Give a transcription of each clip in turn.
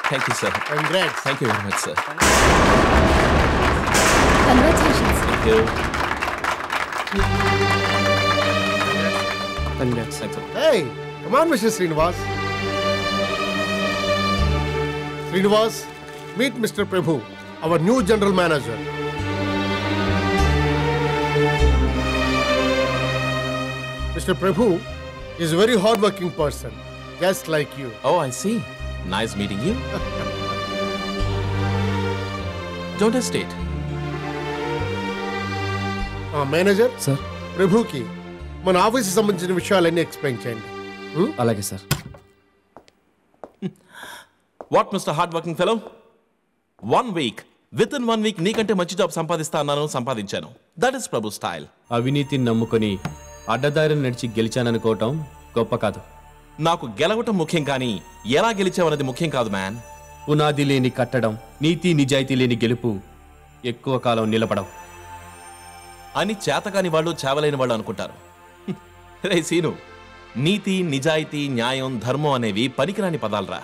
Thank you, sir. Congrats. Thank you very much, sir. Congratulations. Thank you. Congrats. Thanks, sir. Hey, come on, Mr. Srinivas. Srinivas, meet Mr. Prabhu, our new general manager. Mr. Prabhu is a very hard-working person, just like you. Oh, I see. Nice meeting you. Don't hesitate. Manager sir ప్రభుకి మన office సంబంధించిన విషయాలన్నీ explain చేయండి. అలాగే sir. What, Mr. Hardworking fellow? 1 week. Within 1 week, నీకంటే మంచి job సంపాదించాను. That is Prabhu style. అవినీతిని నమ్ముకొని అడ్డదారిని నడిచి గెలిచాననుకోవటం గొప్ప కాదు. నాకు గెలవటం ముఖ్యం కానీ ఎలా గెలిచావన్నది ముఖ్యం కాదు మ్యాన్. పునాది లేని కట్టడం, నీతి నిజాయితీ లేని గెలుపు ఎక్కువ కాలం నిలబడవు అని చేతకాని వాళ్ళు చావలేని వాళ్ళు అనుకుంటారు. రే సీను, నీతి నిజాయితీ న్యాయం ధర్మం అనేవి పనికిరాని పదాలరా.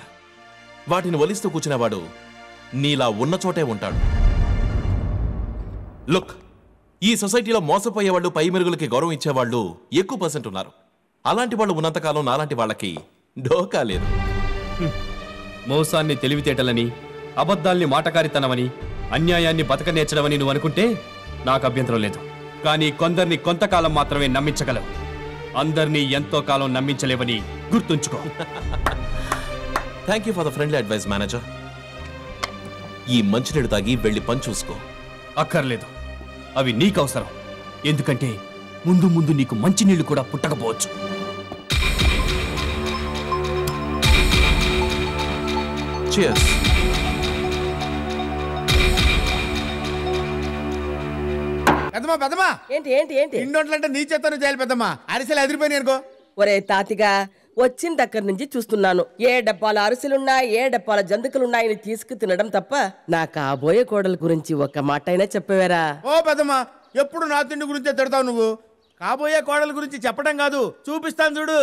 వాటిని ఒలిస్తూ కూర్చునేవాడు నీలా ఉన్న చోటే ఉంటాడు. లుక్, ఈ సొసైటీలో మోసపోయేవాళ్ళు, పై మెరుగులకి గౌరవం ఇచ్చేవాళ్ళు ఎక్కువ పర్సెంట్ ఉన్నారు. అలాంటి వాళ్ళు ఉన్నంతకాలం నాలాంటి వాళ్ళకి ఢోకా లేదు. మోసాన్ని తెలివితేటలని, అబద్ధాల్ని మాటకారితనమని, అన్యాయాన్ని బతక నేర్చడమని నువ్వు అనుకుంటే నాకు అభ్యంతరం లేదు. కానీ కొందరిని కొంతకాలం మాత్రమే నమ్మించగలవు, అందరినీ ఎంతో కాలం నమ్మించలేవని గుర్తుంచుకో. Thank you for the friendly advice manager. ఈ మంచినీడు తాగి వెళ్ళి పని చూసుకో. అక్కర్లేదు, అవి నీకు అవసరం. ఎందుకంటే ముందు ముందు నీకు మంచినీళ్లు కూడా పుట్టకపోవచ్చు. Cheers. పెద్దమ్మా ఏంటి ఏంటి ఏంటి ఇండోంట్లంటే నీ చేతను చేయాలి పెద్దమ్మా. అరిసెలు ఎదిరిపోయినాయి అనుకో. ఒరే తాతిగా, వచ్చిన దగ్గర నుంచి చూస్తున్నాను. ఏ డబ్బాల అరిసెలున్నాయి, ఏ డబ్బాల జంతికలున్నాయని తీసుకు తినడం తప్ప నా కాబోయే కోడల గురించి ఒక్క మాట అయినా చెప్పవేరా? ఓ పెద్దమ్మా, ఎప్పుడు నా తిండి గురించే తిడతావు నువ్వు. కాబోయే కోడల గురించి చెప్పడం కాదు, చూపిస్తాను చూడు.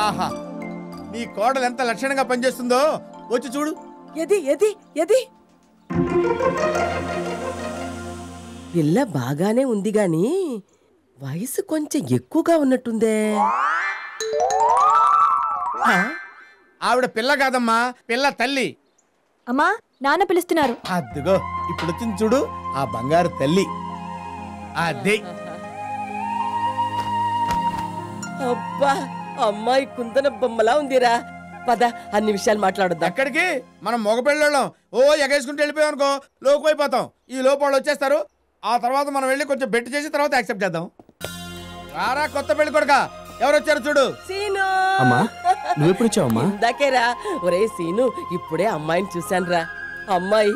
ఆహా, నీ కోడలు ఎంత లక్షణంగా పనిచేస్తుందో వచ్చి చూడు. ఎది ఎది ఎది పిల్ల బాగానే ఉంది గాని వయసు కొంచెం ఎక్కువగా ఉన్నట్టుందే. ఆవిడ పిల్ల కాదమ్మా, పిల్ల తల్లి. అమ్మా, నాన్న పిలుస్తున్నారు. అదిగో ఇప్పుడు వచ్చింది చూడు, ఆ బంగారు తల్లి. అదే అబ్బా, అమ్మాయి కుందన బొమ్మలా ఉందిరా. పద, అన్ని విషయాలు మాట్లాడొద్దాం. ఎక్కడికి? మనం మగపిల్లళ్ళం ఓ ఎగేసుకుంటూ వెళ్ళిపోయాం అనుకో, లోకువైపోతాం. ఈ లోపు వాళ్ళు వచ్చేస్తారు. ఆ తర్వాత మనం వెళ్ళి కొంచెం బెట్ చేసి తర్వాత యాక్సెప్ట్ చేద్దాం. రారా కొత్త పెళ్లి కొడుక, ఎవరు వచ్చారు చూడు. సీను, అమ్మా, నువ్వెప్పుడు వచ్చావమ్మా? ఇందాకేరా. ఒరే సీను, ఇప్పుడే అమ్మాయిని చూశానురా. అమ్మాయి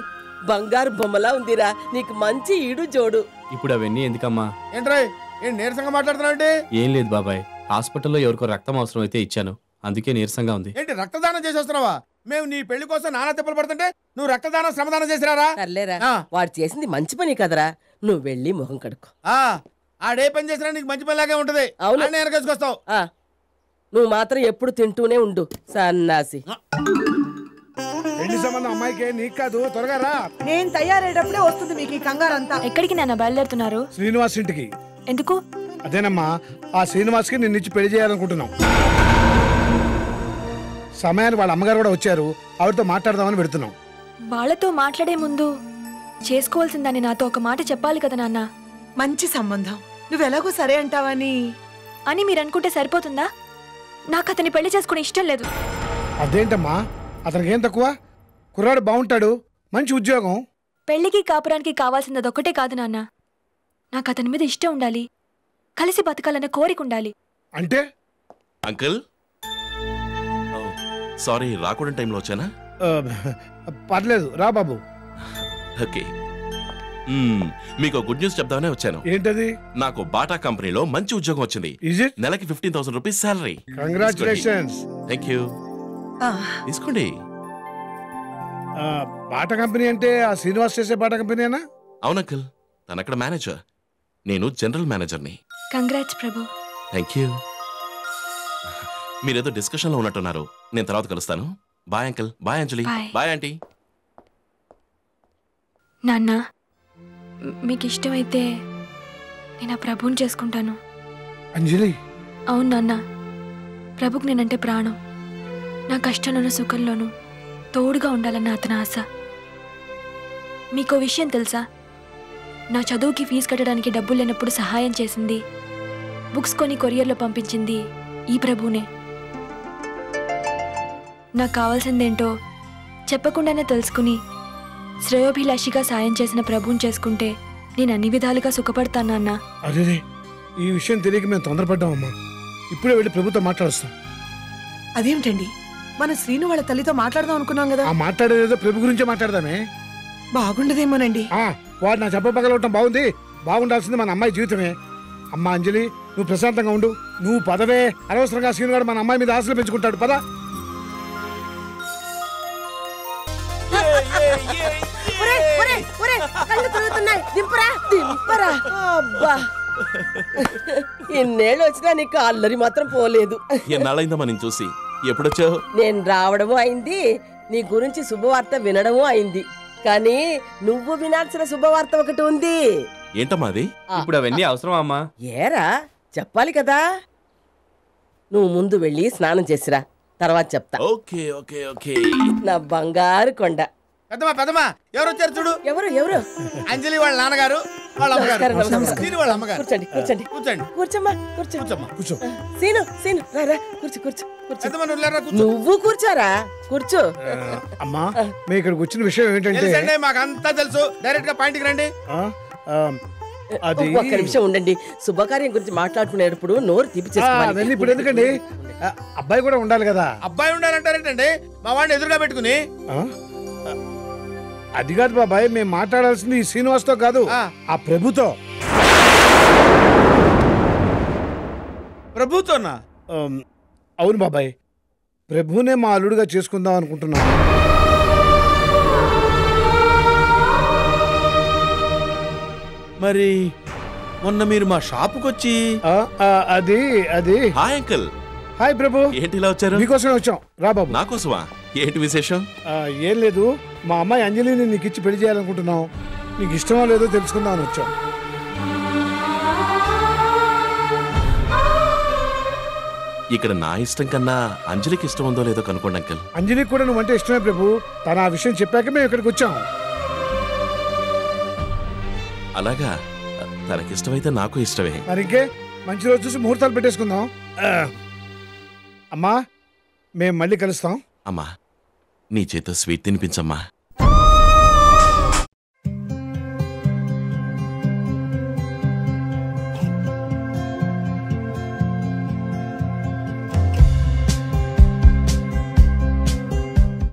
బంగారు బొమ్మలా ఉందిరా. నీకు మంచి ఈడు జోడు. ఇప్పుడు అవన్నీ ఎందుకమ్మా? ఏంట్రాయ్, ఏం నీరసంగా మాట్లాడుతున్నావు? ఏం లేదు బాబాయ్, హాస్పిటల్లో ఎవరికో రక్తం అవసరం అయితే ఇచ్చాను, అందుకే నీరసంగా ఉంది. ఏంటి రక్తదానం చేసి వస్తున్నావా? మేము నీ పెళ్లి కోసం నానా తిప్పలు పడుతుంటే నువ్వు రక్తదానం శ్రమదానం చేసిరారా? సర్లేరా, వాడు చేసింది మంచి పని కదరా. నువ్వు వెళ్ళి మొహం కడుక్కో. ఆడే పని చేసినా నీకు మంచి పనిలాగే ఉంటది. అవును, ఎనకేసుకొస్తావు. నువ్వు మాత్రం ఎప్పుడు తింటూనే ఉండు సన్నాసి. పెళ్లి సంబంధం అమ్మాయికే, నీకు కాదు. త్వరగా రా. నేను తయారయ్యేటప్పుడే వస్తుంది మీకు ఈ కంగారంతా. ఎక్కడికి నాన్న బయలుదేరుతున్నారు? శ్రీనివాస్ ఇంటికి. ఎందుకు? అదేనమ్మా, ఆ శ్రీనివాస్కి నిన్నిచ్చి పెళ్లి చేయాలనుకుంటున్నాం. సమయానికి వాళ్ళ అమ్మగారు కూడా వచ్చారు, ఆవిడతో మాట్లాడదామని పెడుతున్నాం. వాళ్ళతో మాట్లాడే ముందు చేసుకోవాల్సిందని నాతో ఒక మాట చెప్పాలి కదా నాన్న. మంచి సంబంధం, నువ్వెలాగో సరే అంటావని అని మీరు అనుకుంటే సరిపోతుందా? నాకు అతని పెళ్లి చేసుకునే ఇష్టం లేదు. అదేంటమ్మా, అతనికి ఏం తక్కువ? కుర్రాడు బాగుంటాడు, మంచి ఉద్యోగం. పెళ్లికి కాపురానికి కావాల్సింది అదొక్కటే కాదు నాన్న. నాకు అతని మీద ఇష్టం ఉండాలి, కలిసి బతకాలన్న కోరిక ఉండాలి. అంటే? అంకుల్, సారీ రాకూడని టైంలో వచ్చానా? పర్లేదు, రా బాబు. ఓకే, మీకు గుడ్ న్యూస్ చెప్దామనే వచ్చాను. ఏంటది? నాకు బాటా కంపెనీలో మంచి ఉద్యోగం వచ్చింది. నెలకి 15,000 rupees salary. Congratulations. Thank you. తీసుకోండి. బాటా కంపెనీ అంటే ఆ శ్రీనివాస్ చేసే బాటా కంపెనీనా? అవును అంకుల్, తను అక్కడ మేనేజర్, నేను జనరల్ మేనేజర్ని. కంగ్రాట్స్ ప్రభు. Thank you. మీరేదో డిస్కషన్లో ఉన్నట్టున్నారు. నేను తర్వాత కలుస్తాను. Bye uncle. Bye Anjali. Bye aunty. నాన్న, మీకు ఇష్టమైతే నేను ఆ ప్రభుని చేసుకుంటాను. అంజలి. అవును నాన్న, ప్రభుకి నేనంటే ప్రాణం. నా కష్టంలోనూ సుఖంలోనూ తోడుగా ఉండాలన్న అతని ఆశ. మీకో విషయం తెలుసా? నా చదువుకి ఫీజు కట్టడానికి డబ్బులు లేనప్పుడు సహాయం చేసింది, బుక్స్ కొని కొరియర్లో పంపించింది ఈ ప్రభునే. నాకు కావాల్సిందేంటో చెప్పకుండానే తెలుసుకుని శ్రేయోభిలాషిగా సాయం చేసిన ప్రభుని చేసుకుంటే నేను అన్ని విధాలుగా సుఖపడతానన్నా. అరే, ఈ విషయం తెలియక మేము తొందరపడ్డామమ్మా. ఇప్పుడే వెళ్ళి ప్రభుతో మాట్లాడొస్తాం. అదేమిటండి, మన శ్రీను వాళ్ళ తల్లితో మాట్లాడదాం అనుకున్నాం కదా. ఆ మాట్లాడేదో ప్రభు గురించే మాట్లాడదామే. బాగుండదేమోనండి. వాడు నా చెప్ప పగలవటం బాగుంది. బాగుండాల్సింది మన అమ్మాయి జీవితమే. అమ్మా అంజలి, నువ్వు ప్రశాంతంగా ఉండు. నువ్వు పదవే. అనవసరంగా శ్రీను గారు మన అమ్మాయి మీద ఆశలు పెంచుకుంటాడు. పద. ఇన్నేళ్ళు వచ్చినా నీకు అల్లరి మాత్రం పోలేదు. ఎన్నాళ్ళైందమ్మా నేను చూసి. ఎప్పుడొచ్చావు? నేను రావడము అయింది, నీ గురించి శుభవార్త వినడము అయింది. కానీ నువ్వు వినాల్సిన శుభవార్త ఒకటి ఉంది. ఏంటమ్మా అది? ఇప్పుడు అవన్నీ అవసరం అమ్మా? ఏరా, చెప్పాలి కదా. నువ్వు ముందు వెళ్ళి స్నానం చేసిరా, తర్వాత చెప్తా. Okay okay okay. నా బంగారు కొండ. పెద్దమ్మా ఎవరు వచ్చారు చూడు. ఎవరు ఎవరు? అంజలి వాళ్ళ నాన్నగారు, వాళ్ళ అమ్మగారు. నమస్కారం. సీను వాళ్ళ అమ్మగారు. కూర్చోండి కూర్చోండి కూర్చోండి. కూర్చోమ్మా కూర్చో. సీను సీను రా కూర్చో కూర్చో కూర్చో. పెద్దమ్మ నువ్వు లేరా, కూర్చో. నువ్వు కూర్చోరా, కూర్చో. అమ్మా, మేము ఇక్కడికి వచ్చిన విషయం ఏంటంటే తెలుసండి, మాకంతా తెలుసు. డైరెక్ట్ గా పాయింట్కి రండి. అది ఒక్క నిమిషం ఉండండి. శుభకార్యం గురించి మాట్లాడుకునేటప్పుడు నోరు తీపి అవన్నీ ఇప్పుడు ఎందుకండి? అబ్బాయి కూడా ఉండాలి కదా. అబ్బాయి ఉండాలంటారేంటండి? మా వాడిని ఎదురుగా పెట్టుకుని. అది కాదు బాబాయ్, మేము మాట్లాడాల్సింది ఈ శ్రీనివాస్తో కాదు, ఆ ప్రభుతో. ప్రభుతోనా? అవును బాబాయ్, ప్రభునే మా అల్లుడుగా చేసుకుందాం అనుకుంటున్నాం. మరి మొన్న మీరు మా షాపుకి వచ్చి అది అది హాయ్ అంకుల్. హాయ్ ప్రభు. ఏంటి ఇలా వచ్చారు? మీకోసమే వచ్చాం. రా బాబు. నాకోసమా? ఏంటి విశేషం? ఏం లేదు, మా అమ్మాయి అంజలిని నీకు ఇచ్చి పెళ్లి చేయాలనుకుంటున్నాం. నీకు ఇష్టమో లేదో తెలుసుకుందాం అని వచ్చాం. ఇక్కడ నా ఇష్టం కన్నా అంజలికి ఇష్టం ఉందో లేదో కనుకోండి అంకుల్. అంజలికి కూడా నువ్వంటే ఇష్టమే ప్రభు. తను ఆ విషయం చెప్పాక మేము ఇక్కడికి వచ్చాం. అలాగా? తనకిష్టమైతే నాకు ఇష్టమే. మరి ఇంకే, మంచి రోజు చూసి ముహూర్తాలు పెట్టేసుకుందాం. అమ్మా, మేము మళ్ళీ కలుస్తాం. అమ్మా, నీ చేత స్వీట్ తినిపించమ్మా.